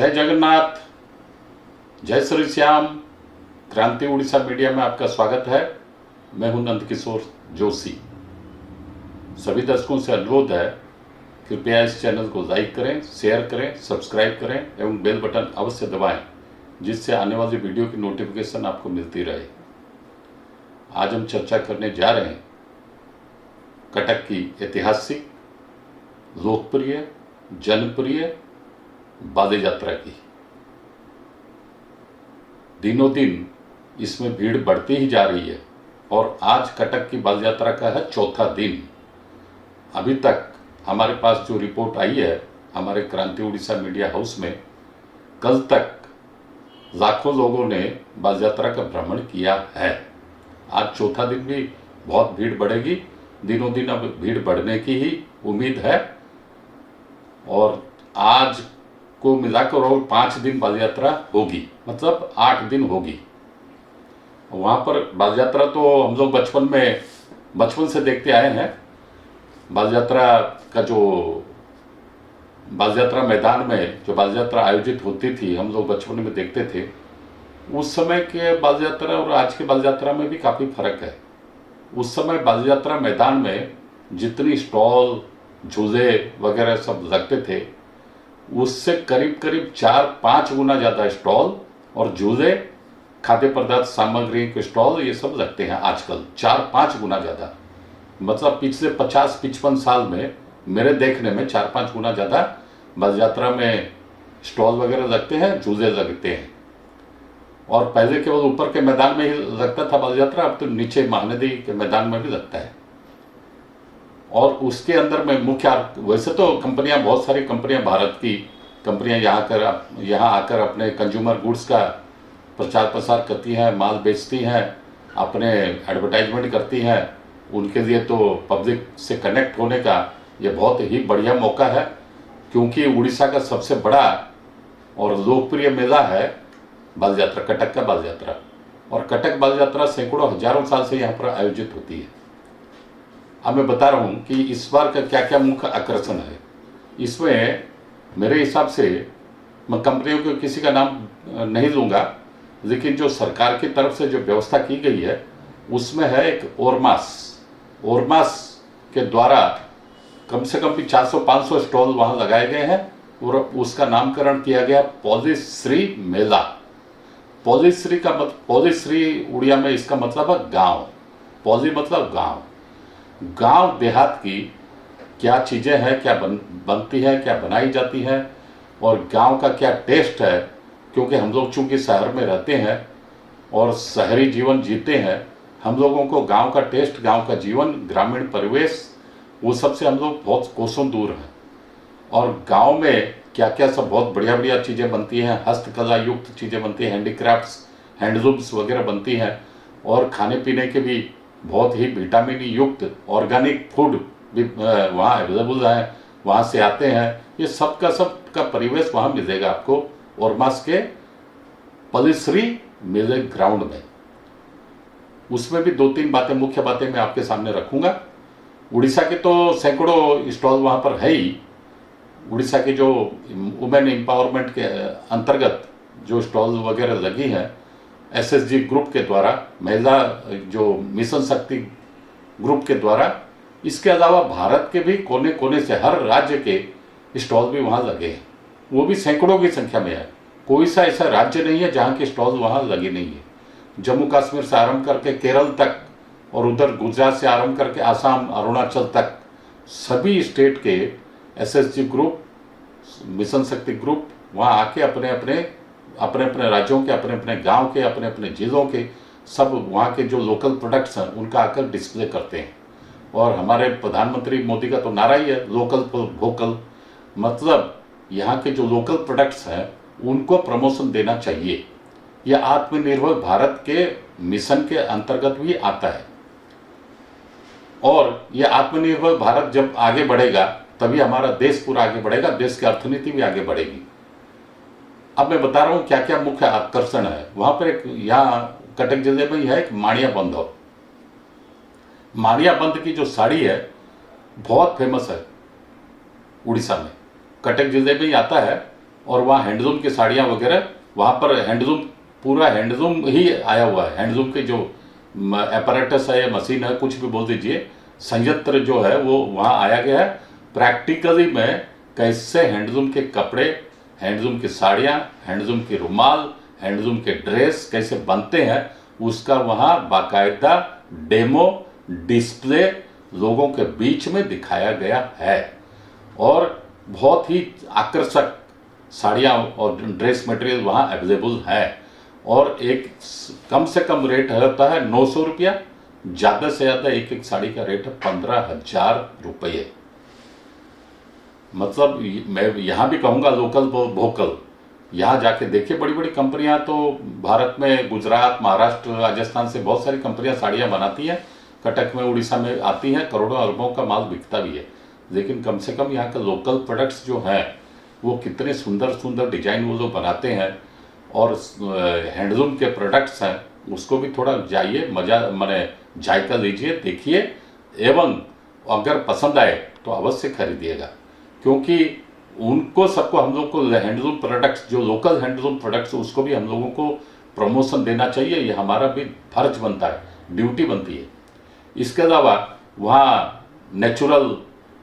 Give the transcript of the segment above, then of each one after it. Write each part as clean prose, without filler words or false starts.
जय जगन्नाथ, जय श्री श्याम। क्रांति उड़ीसा मीडिया में आपका स्वागत है। मैं हूं नंद किशोर जोशी। सभी दर्शकों से अनुरोध है, कृपया इस चैनल को लाइक करें, शेयर करें, सब्सक्राइब करें एवं बेल बटन अवश्य दबाएं, जिससे आने वाली वीडियो की नोटिफिकेशन आपको मिलती रहे। आज हम चर्चा करने जा रहे हैं कटक की ऐतिहासिक, लोकप्रिय, जनप्रिय बाले यात्रा की। दिनों दिन इसमें भीड़ बढ़ती ही जा रही है और आज कटक की बाल यात्रा का है चौथा दिन। अभी तक हमारे पास जो रिपोर्ट आई है हमारे क्रांति उड़ीसा मीडिया हाउस में, कल तक लाखों लोगों ने बाल यात्रा का भ्रमण किया है। आज चौथा दिन भी बहुत भीड़ बढ़ेगी। दिनों दिन अब भीड़ बढ़ने की ही उम्मीद है और आज को मिलाकर और 5 दिन बाल यात्रा होगी, मतलब 8 दिन होगी। वहाँ पर बाल यात्रा तो हम लोग बचपन से देखते आए हैं। बाल यात्रा का जो बाल यात्रा मैदान में जो बाल यात्रा आयोजित होती थी, हम लोग बचपन में देखते थे। उस समय के बाल यात्रा और आज के बाल यात्रा में भी काफ़ी फर्क है। उस समय बाल यात्रा मैदान में जितनी स्टॉल, झूले वगैरह सब लगते थे, उससे करीब करीब 4-5 गुना ज़्यादा स्टॉल और झूले, खाद्य पदार्थ सामग्री के स्टॉल, ये सब लगते हैं आजकल 4-5 गुना ज़्यादा। मतलब पिछले 50-55 साल में मेरे देखने में 4-5 गुना ज़्यादा बाल यात्रा में स्टॉल वगैरह लगते हैं, झूले लगते हैं। और पहले केवल ऊपर के मैदान में ही लगता था बाल यात्रा, अब तो नीचे महानदी के मैदान में भी लगता है। और उसके अंदर में मुख्य, वैसे तो कंपनियां, बहुत सारी कंपनियां, भारत की कंपनियां यहाँ आकर अपने कंज्यूमर गुड्स का प्रचार प्रसार करती हैं, माल बेचती हैं, अपने एडवर्टाइजमेंट करती हैं। उनके लिए तो पब्लिक से कनेक्ट होने का ये बहुत ही बढ़िया मौका है, क्योंकि उड़ीसा का सबसे बड़ा और लोकप्रिय मेला है बाल यात्रा, कटक का बाल यात्रा। और कटक बाल यात्रा सैकड़ों हजारों साल से यहाँ पर आयोजित होती है। अब मैं बता रहा हूँ कि इस बार का क्या क्या मुख्य आकर्षण है। इसमें मेरे हिसाब से, मैं कंपनियों के किसी का नाम नहीं लूँगा, लेकिन जो सरकार की तरफ से जो व्यवस्था की गई है उसमें है एक ओरमास के द्वारा कम से कम भी 400-500 स्टॉल वहाँ लगाए गए हैं और उसका नामकरण किया गया पॉलीश्री मेला। पॉलीश्री उड़िया में इसका मतलब है गांव। पॉली मतलब गांव। गांव देहात की क्या चीज़ें हैं, क्या बनती हैं, क्या बनाई जाती हैं और गांव का क्या टेस्ट है। क्योंकि हम लोग चूंकि शहर में रहते हैं और शहरी जीवन जीते हैं, हम लोगों को गांव का टेस्ट, गांव का जीवन, ग्रामीण परिवेश, वो सबसे हम लोग बहुत कोसों दूर हैं। और गांव में क्या क्या सब बहुत बढ़िया बढ़िया चीज़ें बनती हैं, हस्तकला युक्त चीज़ें बनती हैं, हैंडीक्राफ्ट्स, हैंडलूम्स वगैरह बनती हैं। और खाने पीने के भी बहुत ही विटामिन युक्त ऑर्गेनिक फूड भी वहाँ अवेलेबल है, वहाँ से आते हैं। ये सब का परिवेश वहाँ मिलेगा आपको ओरमास के पॉलीश्री मेले ग्राउंड में। उसमें भी 2-3 बातें, मुख्य बातें मैं आपके सामने रखूँगा। उड़ीसा के तो सैकड़ों स्टॉल वहाँ पर है ही। उड़ीसा के जो वुमेन एम्पावरमेंट के अंतर्गत जो स्टॉल वगैरह लगी हैं एसएसजी ग्रुप के द्वारा, महिला जो मिशन शक्ति ग्रुप के द्वारा, इसके अलावा भारत के भी कोने कोने से, हर राज्य के स्टॉल भी वहाँ लगे हैं। वो भी सैकड़ों की संख्या में है। कोई सा ऐसा राज्य नहीं है जहाँ के स्टॉल वहाँ लगे नहीं है। जम्मू कश्मीर से आरंभ करके केरल तक और उधर गुजरात से आरंभ करके आसाम, अरुणाचल तक, सभी स्टेट के एसएसजी ग्रुप, मिशन शक्ति ग्रुप वहाँ आके अपने अपने राज्यों के, अपने अपने गांव के, अपने अपने जिलों के, सब वहाँ के जो लोकल प्रोडक्ट्स हैं उनका आकर डिस्प्ले करते हैं। और हमारे प्रधानमंत्री मोदी का तो नारा ही है, लोकल फॉर वोकल। मतलब यहाँ के जो लोकल प्रोडक्ट्स हैं उनको प्रमोशन देना चाहिए। यह आत्मनिर्भर भारत के मिशन के अंतर्गत भी आता है। और यह आत्मनिर्भर भारत जब आगे बढ़ेगा तभी हमारा देश पूरा आगे बढ़ेगा, देश की अर्थनीति भी आगे बढ़ेगी। अब मैं बता रहा हूँ क्या क्या मुख्य आकर्षण है। वहाँ पर एक, यहाँ कटक जिले में ही है एक माणिया बंध। माणिया बंध की जो साड़ी है बहुत फेमस है उड़ीसा में, कटक जिले में ही आता है। और वहाँ हैंडलूम की साड़ियाँ वगैरह, वहाँ पर हैंडलूम, पूरा हैंडलूम ही आया हुआ है। हैंडलूम के जो एपरेटस है या मशीन है, कुछ भी बोल दीजिए, संयंत्र जो है वो वहाँ आया गया है। प्रैक्टिकली में कैसे हैंडलूम के कपड़े, हैंडलूम की साड़ियाँ, हैंडलूम के रुमाल, हैंडलूम के ड्रेस कैसे बनते हैं, उसका वहाँ बाकायदा डेमो डिस्प्ले लोगों के बीच में दिखाया गया है। और बहुत ही आकर्षक साड़ियाँ और ड्रेस मटेरियल वहाँ अवेलेबल है। और एक कम से कम रेट होता है 900 रुपया, ज़्यादा से ज़्यादा एक एक साड़ी का रेट है 15,000 रुपये। मतलब मैं यहाँ भी कहूँगा लोकल वोकल। यहाँ जाके देखिए, बड़ी बड़ी कंपनियाँ तो भारत में गुजरात, महाराष्ट्र, राजस्थान से बहुत सारी कंपनियाँ साड़ियाँ बनाती हैं, कटक में, उड़ीसा में आती हैं, करोड़ों अरबों का माल बिकता भी है। लेकिन कम से कम यहाँ के लोकल प्रोडक्ट्स जो हैं वो कितने सुंदर सुंदर डिजाइन वो लोग बनाते हैं। और हैंडलूम के प्रोडक्ट्स हैं, उसको भी थोड़ा जाइए, मजा माने जायका लीजिए, देखिए, एवं अगर पसंद आए तो अवश्य खरीदिएगा। क्योंकि उनको सबको, हम लोग को हैंडलूम प्रोडक्ट्स, जो लोकल हैंडलूम प्रोडक्ट्स, उसको भी हम लोगों को प्रमोशन देना चाहिए। ये हमारा भी फर्ज बनता है, ड्यूटी बनती है। इसके अलावा वहाँ नेचुरल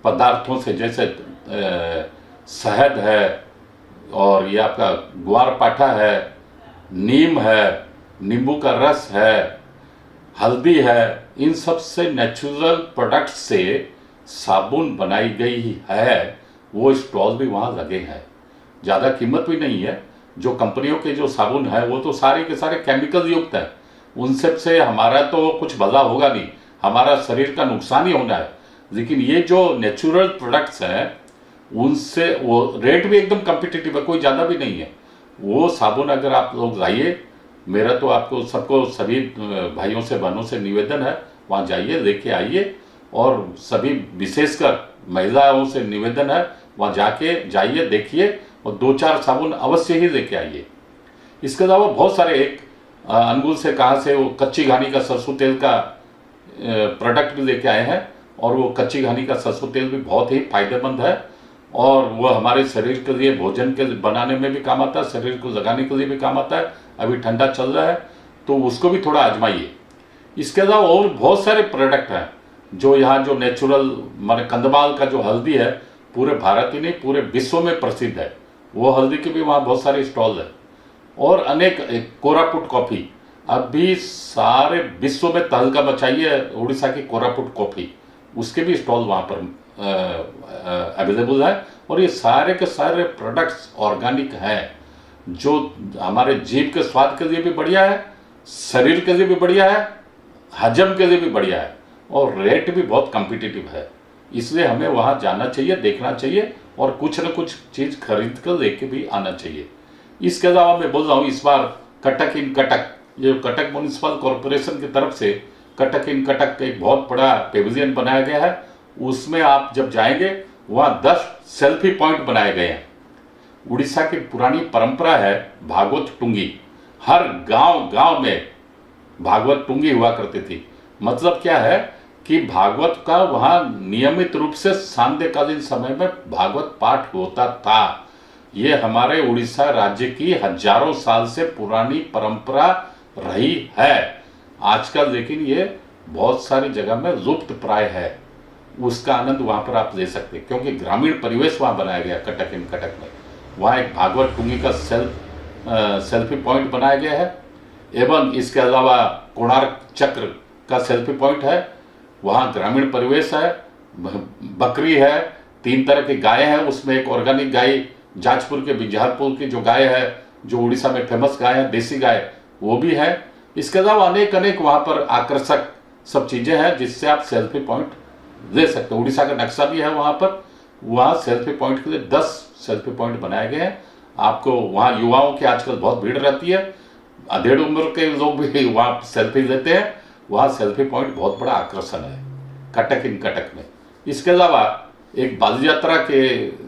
पदार्थों से, जैसे शहद है, और ये आपका ग्वारपाठा है, नीम है, नींबू का रस है, हल्दी है, इन सब से नेचुरल प्रोडक्ट्स से साबुन बनाई गई है। वो स्टॉल भी वहाँ लगे हैं, ज़्यादा कीमत भी नहीं है। जो कंपनियों के जो साबुन है वो तो सारे के सारे केमिकल युक्त हैं, उनसे से हमारा तो कुछ भला होगा नहीं, हमारा शरीर का नुकसान ही होना है। लेकिन ये जो नेचुरल प्रोडक्ट्स हैं उनसे वो रेट भी एकदम कम्पिटिटिव है, कोई ज़्यादा भी नहीं है। वो साबुन अगर आप लोग लाइए, मेरा तो आपको सबको, सभी भाइयों से बहनों से निवेदन है, वहाँ जाइए, लेके आइए। और सभी विशेषकर महिलाओं से निवेदन है, वहाँ जाइए, देखिए, और 2-4 साबुन अवश्य ही लेके आइए। इसके अलावा बहुत सारे, एक अंगुल से कहाँ से वो कच्ची घानी का सरसों तेल का प्रोडक्ट भी लेके आए हैं। और वो कच्ची घानी का सरसों तेल भी बहुत ही फायदेमंद है, और वो हमारे शरीर के लिए, भोजन के बनाने में भी काम आता है, शरीर को लगाने के लिए भी काम आता है। अभी ठंडा चल रहा है तो उसको भी थोड़ा आजमाइए। इसके अलावा और बहुत सारे प्रोडक्ट हैं जो यहाँ, जो नेचुरल, माने कंदमाल का जो हल्दी है, पूरे भारत ही नहीं पूरे विश्व में प्रसिद्ध है। वो हल्दी के भी वहाँ बहुत सारे स्टॉल है। और अनेक, कोरापुट कॉफ़ी, अभी सारे विश्व में तहलका मचाइए उड़ीसा की कोरापुट कॉफ़ी, उसके भी स्टॉल वहाँ पर अवेलेबल है। और ये सारे के सारे प्रोडक्ट्स ऑर्गेनिक हैं, जो हमारे जीभ के स्वाद के लिए भी बढ़िया है, शरीर के लिए भी बढ़िया है, हजम के लिए भी बढ़िया है, और रेट भी बहुत कम्पिटिटिव है। इसलिए हमें वहाँ जाना चाहिए, देखना चाहिए, और कुछ न कुछ चीज़ खरीद कर लेके भी आना चाहिए। इसके अलावा मैं बोल रहा हूँ, इस बार कटक इन कटक, ये कटक म्यूनिसिपल कॉरपोरेशन की तरफ से कटक इन कटक का एक बहुत बड़ा पेविलियन बनाया गया है। उसमें आप जब जाएंगे, वहाँ 10 सेल्फी पॉइंट बनाए गए हैं। उड़ीसा की पुरानी परंपरा है भागवत टुंगी, हर गांव गांव में भागवत टुंगी हुआ करती थी। मतलब क्या है कि भागवत का वहाँ नियमित रूप से सांध्यकालीन समय में भागवत पाठ होता था। ये हमारे उड़ीसा राज्य की हजारों साल से पुरानी परंपरा रही है। आजकल लेकिन ये बहुत सारी जगह में लुप्त प्राय है। उसका आनंद वहाँ पर आप ले सकते हैं, क्योंकि ग्रामीण परिवेश वहाँ बनाया गया कटक इन कटक में। वहाँ एक भागवत टुंगी का सेल्फी पॉइंट बनाया गया है। एवं इसके अलावा कोणार्क चक्र का सेल्फी पॉइंट है। वहाँ ग्रामीण परिवेश है, बकरी है, 3 तरह की गाय है। उसमें एक ऑर्गेनिक गाय, जाजपुर के बिजहारपुर की जो गाय है, जो उड़ीसा में फेमस गाय है, देसी गाय, वो भी है। इसके अलावा अनेक वहाँ पर आकर्षक सब चीज़ें हैं जिससे आप सेल्फी पॉइंट ले सकते हो। उड़ीसा का नक्शा भी है वहाँ पर। वहाँ सेल्फी पॉइंट के लिए 10 सेल्फी पॉइंट बनाए गए हैं। आपको वहाँ युवाओं की आजकल बहुत भीड़ रहती है, अधेड़ उम्र के लोग भी वहाँ सेल्फी लेते हैं। वहाँ सेल्फी पॉइंट बहुत बड़ा आकर्षण है कटक इन कटक में। इसके अलावा एक बाल यात्रा के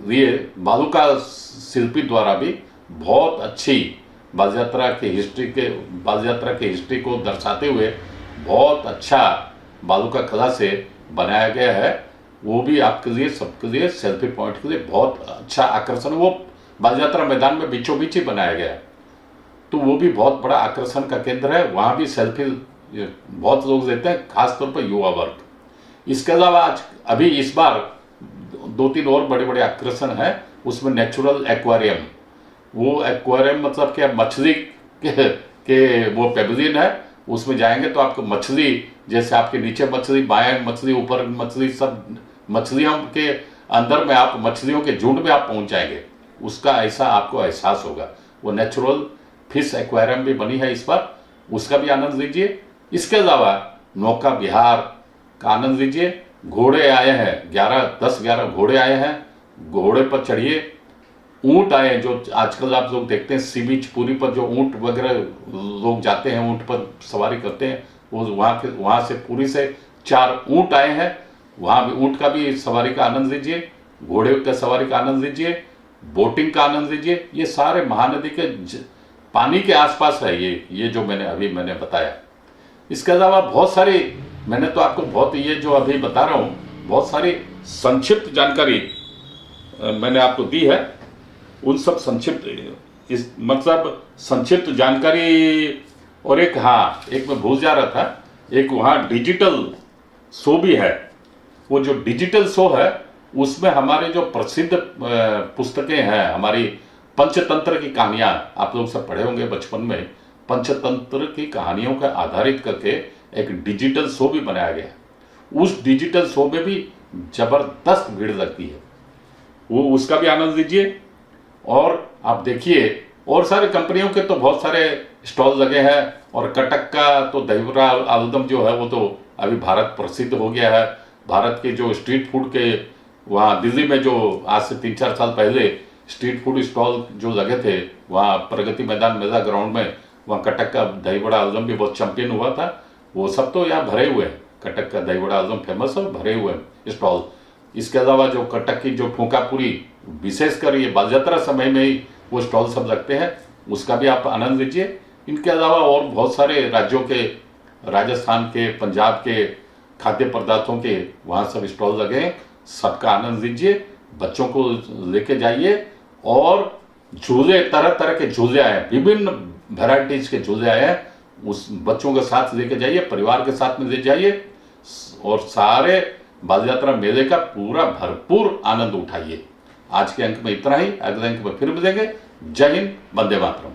लिए बालूका शिल्पी द्वारा भी बहुत अच्छी बाल यात्रा के हिस्ट्री को दर्शाते हुए बहुत अच्छा बालूका कला से बनाया गया है। वो भी आपके लिए, सबके लिए, सेल्फी पॉइंट के लिए बहुत अच्छा आकर्षण। वो बाल यात्रा मैदान में बीचों बीच ही बनाया गया, तो वो भी बहुत बड़ा आकर्षण का केंद्र है। वहाँ भी सेल्फी बहुत लोग लेते हैं, खासतौर पर युवा वर्ग। इसके अलावा आज अभी इस बार 2-3 और बड़े बड़े आकर्षण हैं, उसमें नेचुरल एक्वेरियम, वो एक्वेरियम मतलब क्या, मछली के वो पेविलियन है, उसमें जाएंगे तो आपको मछली, जैसे आपके नीचे मछली, बाएं मछली, ऊपर मछली, सब मछलियों के अंदर में आप मछलियों के झुंड में आप पहुंच जाएंगे, उसका ऐसा आपको एहसास होगा। वो नेचुरल फिश एक्वेरियम भी बनी है इस बार, उसका भी आनंद लीजिए। इसके अलावा नौका विहार का आनंद लीजिए। घोड़े आए हैं, 10-11 घोड़े आए हैं, घोड़े पर चढ़िए। ऊंट आए हैं, जो आजकल आप लोग देखते हैं सी बीच पूरी पर जो ऊंट वगैरह लोग जाते हैं, ऊंट पर सवारी करते हैं, वो वहाँ से पूरी से 4 ऊंट आए हैं, वहाँ भी ऊंट का भी सवारी का आनंद लीजिए, घोड़े का सवारी का आनंद लीजिए, बोटिंग का आनंद लीजिए। ये सारे महानदी के पानी के आसपास है ये जो मैंने बताया। इसके अलावा बहुत सारी, मैंने तो आपको बहुत, ये जो अभी बता रहा हूँ, बहुत सारी संक्षिप्त जानकारी मैंने आपको दी है। उन सब संक्षिप्त मतलब संक्षिप्त जानकारी। और एक मैं भूल जा रहा था, एक वहाँ डिजिटल शो भी है। वो जो डिजिटल शो है उसमें हमारे जो प्रसिद्ध पुस्तकें हैं, हमारी पंचतंत्र की कहानियाँ, आप लोग सब पढ़े होंगे बचपन में, पंचतंत्र की कहानियों का आधारित करके एक डिजिटल शो भी बनाया गया। उस डिजिटल शो में भी जबरदस्त भीड़ लगती है, वो उसका भी आनंद लीजिए। और आप देखिए, और सारे कंपनियों के तो बहुत सारे स्टॉल लगे हैं, और कटक का तो दही बड़ा आलूदम जो है वो तो अभी भारत प्रसिद्ध हो गया है। भारत के जो स्ट्रीट फूड के, वहाँ दिल्ली में जो आज से 3-4 साल पहले स्ट्रीट फूड स्टॉल जो लगे थे, वहाँ प्रगति मैदान मेला ग्राउंड में, वहाँ कटक का दही बड़ा आलूदम भी बहुत चैंपियन हुआ था। वो सब तो यहाँ भरे हुए हैं, कटक का दही बड़ा आलूदम फेमस है, भरे हुए हैं स्टॉल। इसके अलावा जो कटक की जो ठोका पूरी, विशेषकर ये बाल यात्रा समय में ही वो स्टॉल सब लगते हैं, उसका भी आप आनंद लीजिए। इनके अलावा और बहुत सारे राज्यों के, राजस्थान के, पंजाब के खाद्य पदार्थों के वहाँ सब स्टॉल लगे हैं, सबका आनंद लीजिए। बच्चों को लेके जाइए, और झूले, तरह तरह के झूले आए हैं, विभिन्न वेराइटीज के झूले आए हैं, उस बच्चों के साथ लेके जाइए, परिवार के साथ में ले जाइए, और सारे बाल यात्रा मेले का पूरा भरपूर आनंद उठाइए। आज के अंक में इतना ही, अगले अंक में फिर मिलेंगे। जय हिंद, वंदे मातरम।